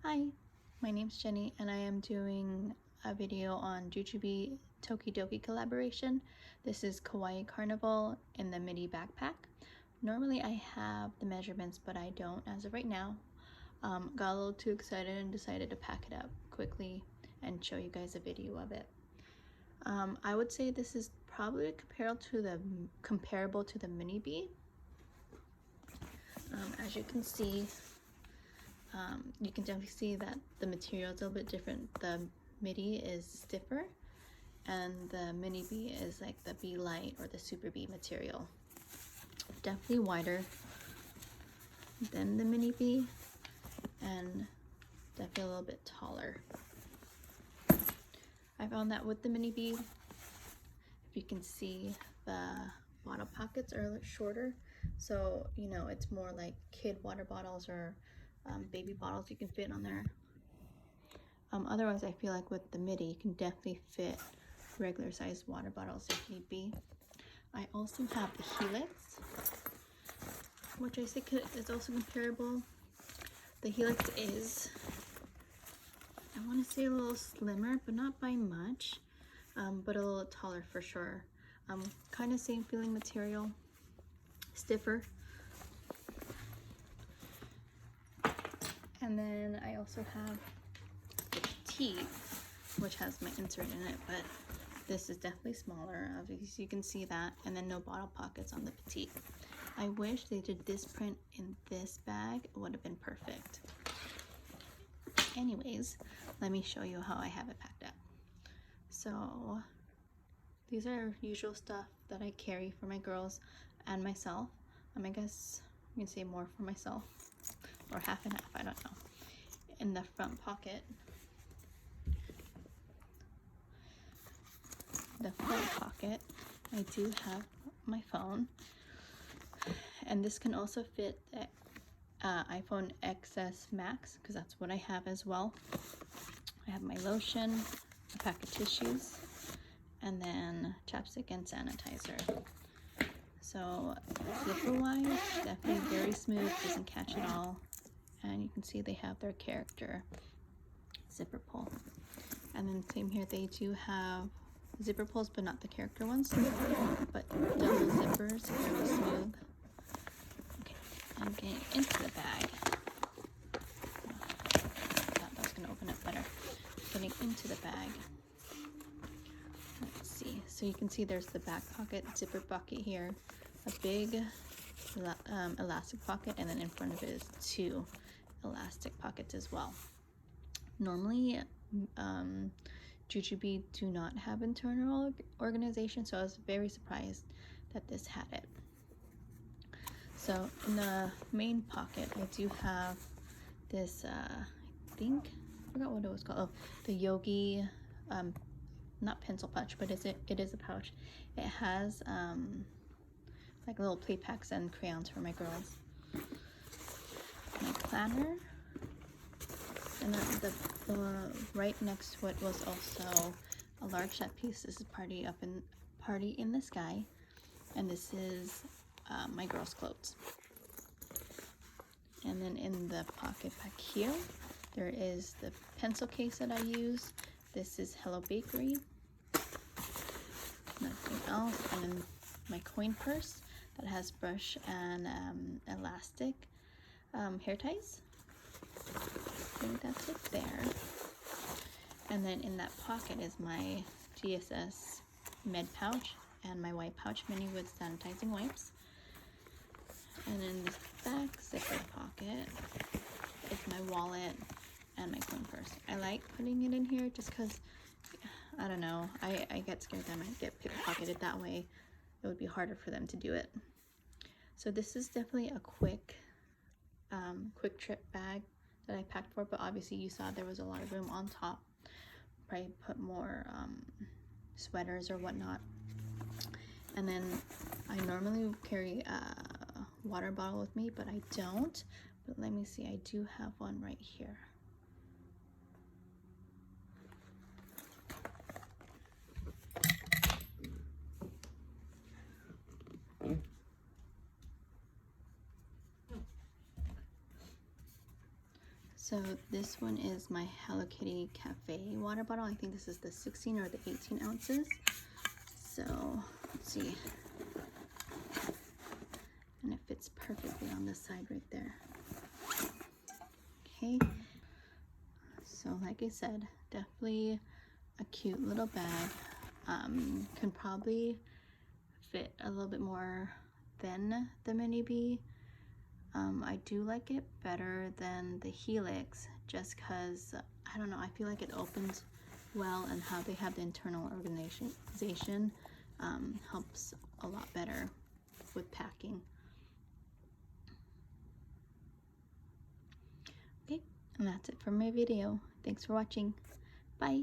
Hi, my name's Jenny and I am doing a video on Jujube Tokidoki collaboration. This is Kawaii Carnival in the midi backpack. Normally I have the measurements, but I don't as of right now. Got a little too excited and decided to pack it up quickly and show you guys a video of it. I would say this is probably comparable to the mini bee. As you can see, you can definitely see that the material is a little bit different. The midi is stiffer and the mini bee is like the bee light or the super bee material. Definitely wider than the mini bee and definitely a little bit taller. I found that with the mini bee, if you can see, the bottle pockets are a little shorter, so you know it's more like kid water bottles or baby bottles you can fit on there. Otherwise I feel like with the midi you can definitely fit regular sized water bottles if need be. I also have the helix, which I think is also comparable. The helix is, I want to say, a little slimmer, but not by much, but a little taller for sure. Kind of same feeling material, stiffer. And then I also have the petite, which has my insert in it, but this is definitely smaller, obviously you can see that, and then no bottle pockets on the petite. I wish they did this print in this bag, it would have been perfect. Anyways, let me show you how I have it packed up. So these are usual stuff that I carry for my girls and myself. I guess you can say more for myself, or half and half, I don't know. In the front pocket, I do have my phone, and this can also fit the iPhone XS Max, because that's what I have as well. I have my lotion, a pack of tissues, and then chapstick and sanitizer. So zipper wise, definitely very smooth, doesn't catch at all. And you can see they have their character zipper pull. And then same here, they do have zipper pulls, but not the character ones, but double zippers, very smooth. Okay, I'm getting into the bag. I thought that was gonna open up better. Getting into the bag. Let's see, so you can see there's the back pocket, zipper pocket here, a big elastic pocket, and then in front of it is two elastic pockets as well. Normally, Jujube do not have internal organization, so I was very surprised that this had it. So in the main pocket, I do have this, I forgot what it was called. Oh, the Yogi, not pencil pouch, but it is a pouch. It has like little play packs and crayons for my girls. My planner, and then the right next to it was also a large set piece. This is Party in the Sky, and this is my girls' clothes. And then in the pocket back here, there is the pencil case that I use. This is Hello Bakery. Nothing else. And then my coin purse that has brush and elastic hair ties. I think that's it there. And then in that pocket is my GSS med pouch and my white pouch mini with sanitizing wipes. And in this back zipper pocket is my wallet and my coin purse. I like putting it in here just because, I don't know, I get scared that I might get pickpocketed that way. It would be harder for them to do it. So this is definitely a quick trip bag that I packed for, but obviously you saw there was a lot of room on top. Probably put more sweaters or whatnot. And then I normally carry a water bottle with me, but I don't. But let me see, I do have one right here. So this one is my Hello Kitty Cafe water bottle. I think this is the 16 or the 18 ounces. So let's see. And it fits perfectly on this side right there. Okay. So like I said, definitely a cute little bag. Can probably fit a little bit more than the mini B. I do like it better than the Helix just because, I don't know, I feel like it opens well, and how they have the internal organization helps a lot better with packing. Okay, and that's it for my video. Thanks for watching. Bye.